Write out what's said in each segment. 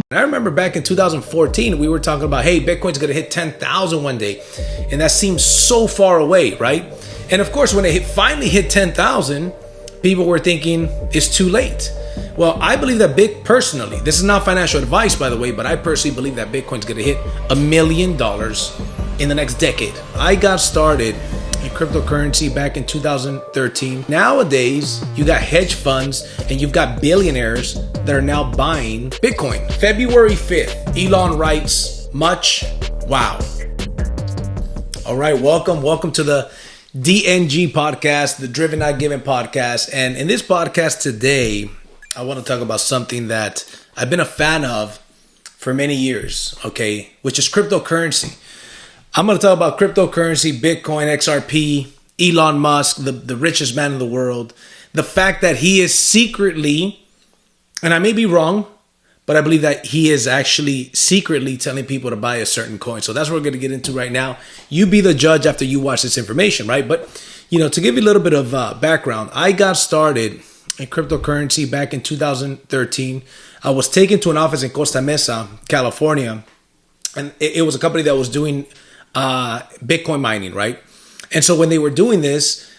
I remember back in 2014, we were talking about, hey, Bitcoin's going to hit 10,000 one day. And that seems so far away, right? And of course, when it finally hit 10,000, people were thinking it's too late. Well, I believe that personally, this is not financial advice, by the way, but I personally believe that Bitcoin's going to hit $1 million in the next decade. I got started in cryptocurrency back in 2013. Nowadays, you got hedge funds and you've got billionaires that are now buying Bitcoin. February 5th, Elon writes, much wow. All right, welcome to the DNG podcast, the Driven Not Given podcast. And in this podcast today, I want to talk about something that I've been a fan of for many years, okay, which is cryptocurrency. I'm going to talk about cryptocurrency, Bitcoin, XRP, Elon Musk, the richest man in the world. The fact that he is secretly, and I may be wrong, but I believe that he is actually secretly telling people to buy a certain coin. So that's what we're going to get into right now. You be the judge after you watch this information, right? But, to give you a little bit of background, I got started in cryptocurrency back in 2013. I was taken to an office in Costa Mesa, California, and it was a company that was doing Bitcoin mining, right? And so when they were doing this,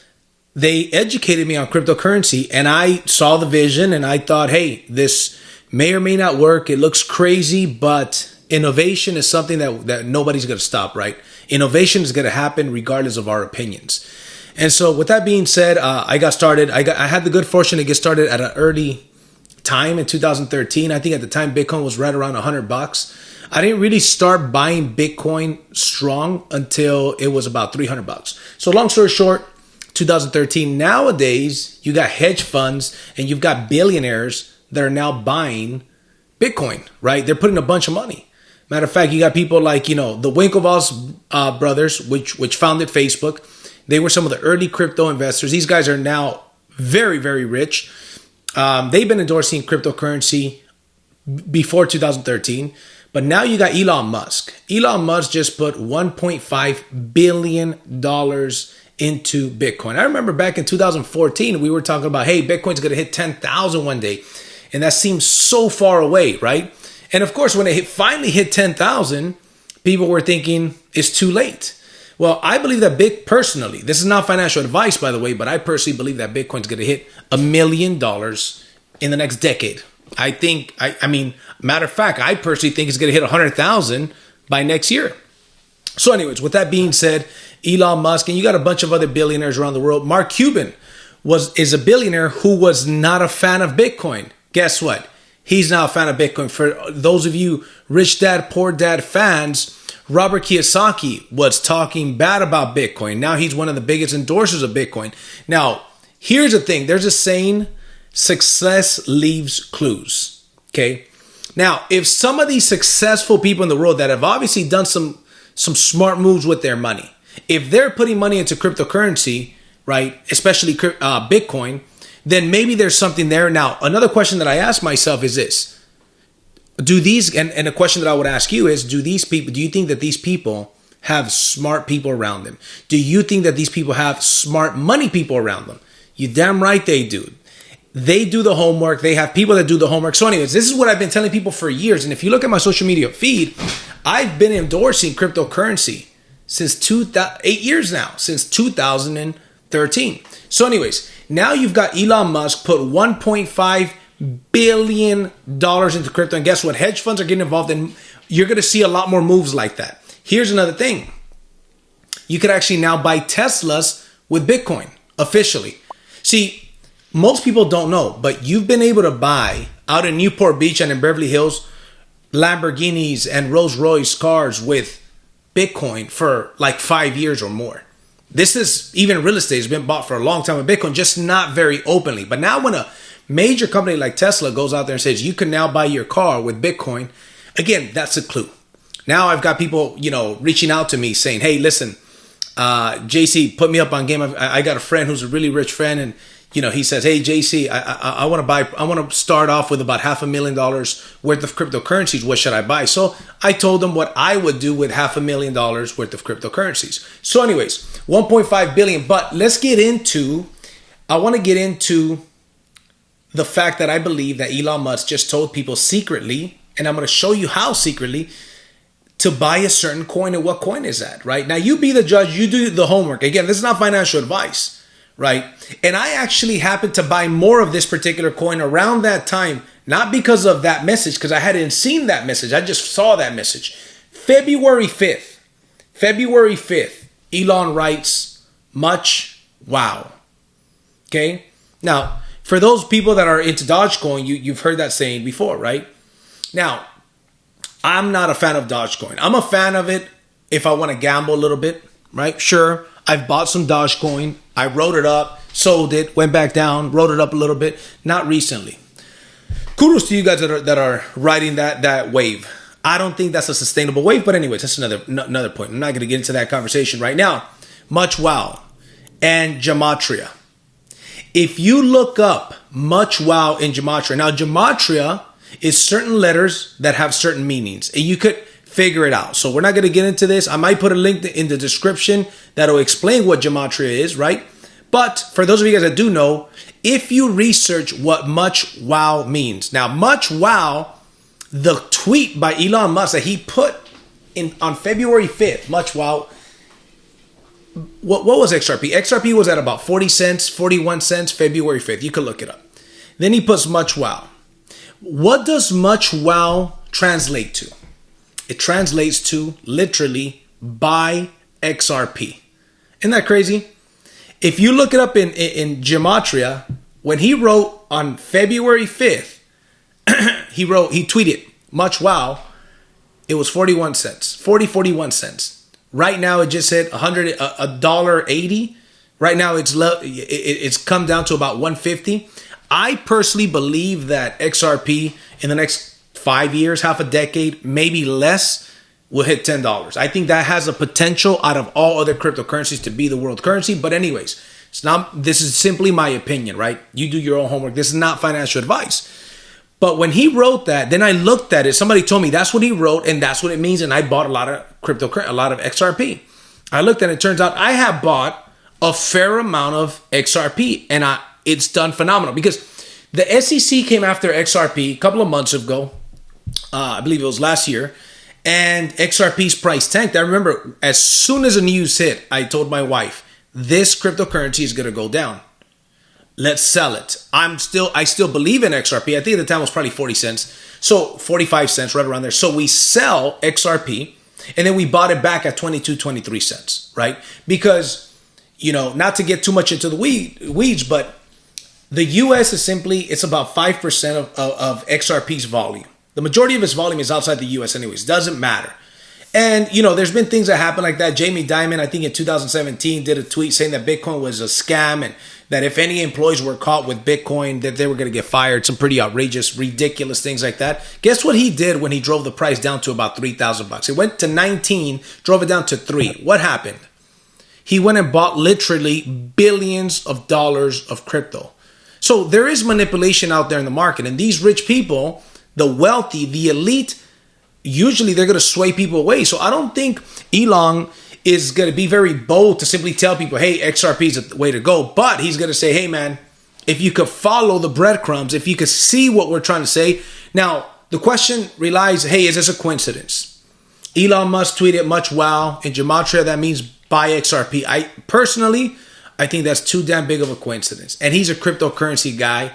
they educated me on cryptocurrency, and I saw the vision and I thought, hey, this may or may not work. It looks crazy, but innovation is something that nobody's going to stop, right? Innovation is going to happen regardless of our opinions. And so with that being said, I got started. I had the good fortune to get started at an early time in 2013. I think at the time Bitcoin was right around $100. I didn't really start buying Bitcoin strong until it was about $300. So long story short, 2013. Nowadays, you got hedge funds and you've got billionaires that are now buying Bitcoin, right? They're putting a bunch of money. Matter of fact, you got people like, the Winklevoss brothers, which founded Facebook. They were some of the early crypto investors. These guys are now very, very rich. They've been endorsing cryptocurrency before 2013. But now you got Elon Musk. Elon Musk just put $1.5 billion into Bitcoin. I remember back in 2014, we were talking about, hey, Bitcoin's going to hit 10,000 one day. And that seems so far away, right? And of course, when it finally hit 10,000, people were thinking it's too late. Well, I believe that personally, this is not financial advice, by the way, but I personally believe that Bitcoin's going to hit $1 million in the next decade. Matter of fact, I personally think it's going to hit 100,000 by next year. So anyways, with that being said, Elon Musk, and you got a bunch of other billionaires around the world. Mark Cuban is a billionaire who was not a fan of Bitcoin. Guess what? He's now a fan of Bitcoin. For those of you rich dad, poor dad fans, Robert Kiyosaki was talking bad about Bitcoin. Now he's one of the biggest endorsers of Bitcoin. Now, here's the thing. There's a saying, success leaves clues. Okay. Now, if some of these successful people in the world that have obviously done some smart moves with their money, if they're putting money into cryptocurrency, right, especially Bitcoin, then maybe there's something there. Now, another question that I ask myself is this. And a question that I would ask you is, do you think that these people have smart people around them? Do you think that these people have smart money people around them? You damn right they do. They do the homework. They have people that do the homework. So anyways, this is what I've been telling people for years. And if you look at my social media feed, I've been endorsing cryptocurrency since 8 years now, since 2013. So anyways, now you've got Elon Musk put $1.5 billion into crypto. And guess what? Hedge funds are getting involved, and you're going to see a lot more moves like that. Here's another thing. You could actually now buy Teslas with Bitcoin officially. See, most people don't know, but you've been able to buy out in Newport Beach and in Beverly Hills Lamborghinis and Rolls Royce cars with Bitcoin for like 5 years or more. This is even real estate has been bought for a long time with Bitcoin, just not very openly. But now when a major company like Tesla goes out there and says you can now buy your car with Bitcoin, again, that's a clue. Now I've got people, reaching out to me saying, hey, listen, JC, put me up on game. I got a friend who's a really rich friend, and he says, hey, JC, I want to start off with about $500,000 worth of cryptocurrencies. What should I buy? So I told him what I would do with $500,000 worth of cryptocurrencies. So anyways, 1.5 billion. But I want to get into the fact that I believe that Elon Musk just told people secretly, and I'm going to show you how secretly to buy a certain coin and what coin is that, right? Now, you be the judge. You do the homework. Again, this is not financial advice, right? And I actually happened to buy more of this particular coin around that time, not because of that message, because I hadn't seen that message. I just saw that message. February 5th, Elon writes, much wow. Okay? Now, for those people that are into Dogecoin, you've heard that saying before, right? Now, I'm not a fan of Dogecoin. I'm a fan of it if I want to gamble a little bit, right? Sure, I've bought some Dogecoin. I wrote it up, sold it, went back down, wrote it up a little bit. Not recently. Kudos to you guys that are riding that wave. I don't think that's a sustainable wave, but anyways, that's another point. I'm not going to get into that conversation right now. Much wow and gematria. If you look up much wow in gematria, now gematria is certain letters that have certain meanings, and you could figure it out. So we're not going to get into this. I might put a link in the description that'll explain what gematria is, right? But for those of you guys that do know, if you research what much wow means, now much wow, the tweet by Elon Musk that he put in on February 5th, much wow. What was XRP? XRP was at about 40 cents, 41 cents, February 5th. You could look it up. Then he puts much wow. What does much wow translate to? It translates to literally buy XRP. Isn't that crazy? If you look it up in gematria, when he wrote on February 5th, he tweeted much wow, it was 41 cents, 41 cents. Right now it just hit $1.80. Right now it's come down to about 150. I personally believe that XRP in the next 5 years, half a decade, maybe less, will hit $10. I think that has a potential out of all other cryptocurrencies to be the world currency. But anyways, this is simply my opinion, right? You do your own homework. This is not financial advice. But when he wrote that, then I looked at it. Somebody told me that's what he wrote and that's what it means. And I bought a lot of XRP. I looked at it. It turns out I have bought a fair amount of XRP, and it's done phenomenal because the SEC came after XRP a couple of months ago. I believe it was last year, and XRP's price tanked. I remember as soon as the news hit, I told my wife, this cryptocurrency is going to go down. Let's sell it. I still believe in XRP. I think at the time it was probably 40 cents. So 45 cents, right around there. So we sell XRP, and then we bought it back at 22, 23 cents, right? Because, not to get too much into the weeds, but the US it's about 5% of XRP's volume. The majority of its volume is outside the US anyways. Doesn't matter. And, there's been things that happen like that. Jamie Dimon, I think in 2017, did a tweet saying that Bitcoin was a scam and that if any employees were caught with Bitcoin, that they were going to get fired. Some pretty outrageous, ridiculous things like that. Guess what he did when he drove the price down to about $3,000? It went to 19, drove it down to 3. What happened? He went and bought literally billions of dollars of crypto. So there is manipulation out there in the market. And these rich people, the wealthy, the elite, usually they're going to sway people away. So I don't think Elon is going to be very bold to simply tell people, hey, XRP is the way to go. But he's going to say, hey, man, if you could follow the breadcrumbs, if you could see what we're trying to say. Now, the question relies, hey, is this a coincidence? Elon Musk tweeted much wow. In gematria, that means buy XRP. I think that's too damn big of a coincidence. And he's a cryptocurrency guy.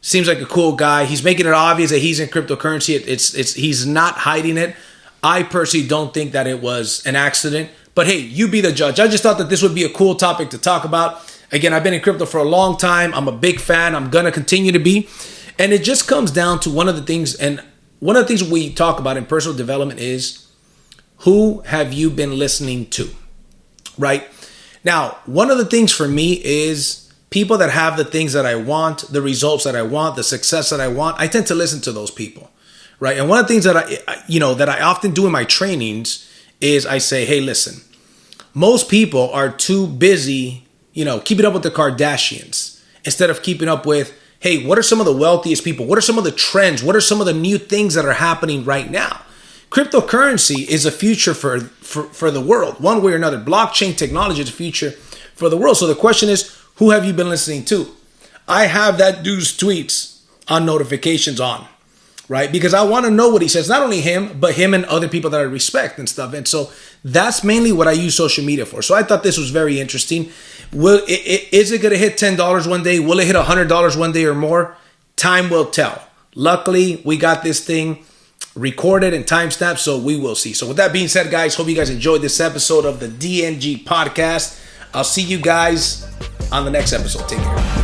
Seems like a cool guy. He's making it obvious that he's in cryptocurrency. He's not hiding it. I personally don't think that it was an accident. But hey, you be the judge. I just thought that this would be a cool topic to talk about. Again, I've been in crypto for a long time. I'm a big fan. I'm going to continue to be. And it just comes down to one of the things we talk about in personal development is who have you been listening to, right? Now, one of the things for me is people that have the things that I want, the results that I want, the success that I want. I tend to listen to those people, right? And one of the things that I often do in my trainings is I say, hey, listen, most people are too busy, keeping up with the Kardashians instead of keeping up with, hey, what are some of the wealthiest people? What are some of the trends? What are some of the new things that are happening right now? Cryptocurrency is a future for the world. One way or another, blockchain technology is a future for the world. So the question is, who have you been listening to? I have that dude's tweets on notifications on. right? Because I want to know what he says. Not only him, but him and other people that I respect and stuff. And so that's mainly what I use social media for. So I thought this was very interesting. Is it going to hit $10 one day? Will it hit $100 one day or more? Time will tell. Luckily, we got this thing recorded and timestamped, so we will see. So with that being said, guys, hope you guys enjoyed this episode of the DNG podcast. I'll see you guys on the next episode. Take care.